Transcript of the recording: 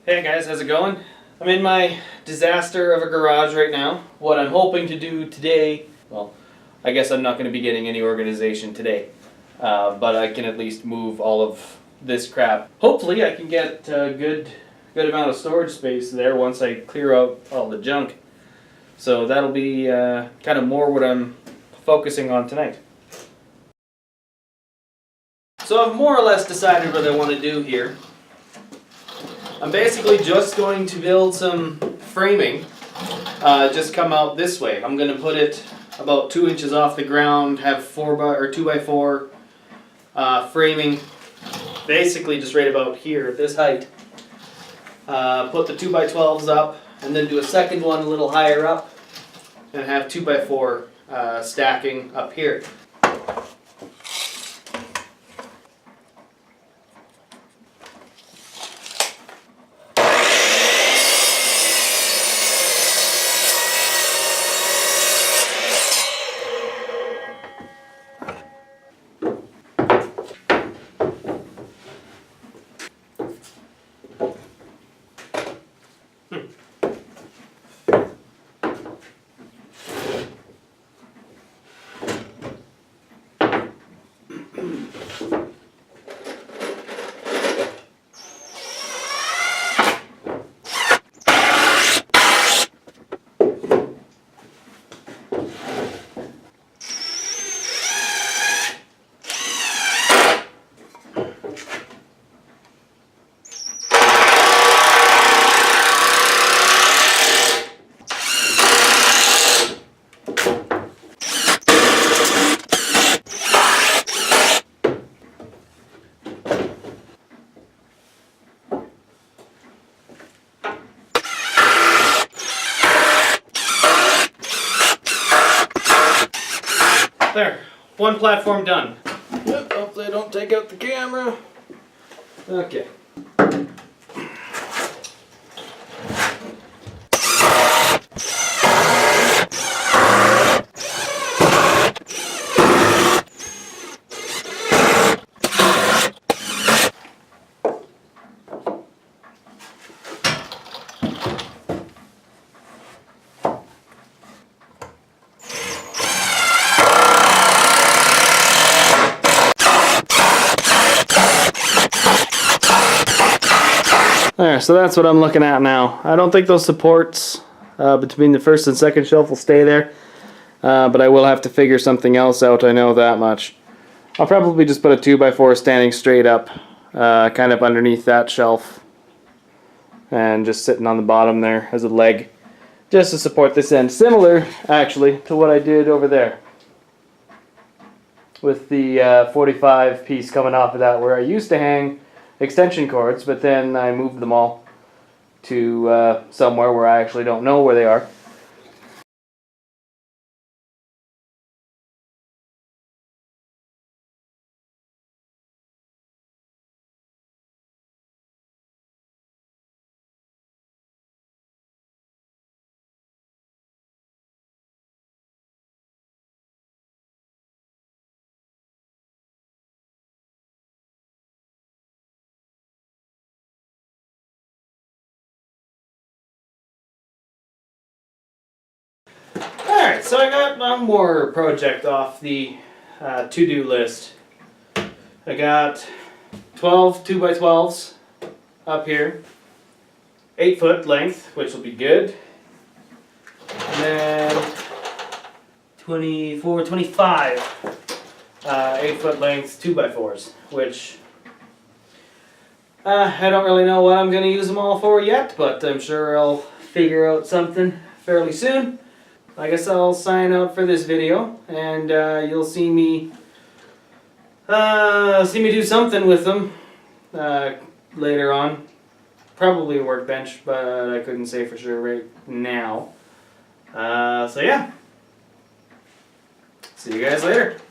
Hey guys, how's it going? I'm in my disaster of a garage right now. What I'm hoping to do today, well, I guess I'm not going to be getting any organization today, but I can at least move all of this crap. Hopefully I can get a good amount of storage space there once I clear out all the junk. So that'll be kind of more what I'm focusing on tonight. So I've more or less decided what I want to do here. I'm basically just going to build some framing, just come out this way. I'm going to put it about 2 inches off the ground, have 2x4 framing, basically just right about here at this height. Put the 2x12s up, and then do a second one a little higher up, and have 2x4 stacking up here. There, one platform done. Yep, hopefully I don't take out the camera. Okay. There, so that's what I'm looking at now. I don't think those supports between the first and second shelf will stay there, but I will have to figure something else out, I know that much. I'll probably just put a 2x4 standing straight up, kind of underneath that shelf, and just sitting on the bottom there as a leg, just to support this end. Similar, actually, to what I did over there, with the 45 piece coming off of that, where I used to hang extension cords, but then I moved them all to somewhere where I actually don't know where they are. Alright, so I got one more project off the to-do list. I got 12 2x12s up here, 8 foot length, which will be good. And then 24, 25 8 foot length 2x4s, which I don't really know what I'm going to use them all for yet, but I'm sure I'll figure out something fairly soon. I guess I'll sign out for this video, and you'll see me do something with them later on. Probably a workbench, but I couldn't say for sure right now. So yeah, see you guys later.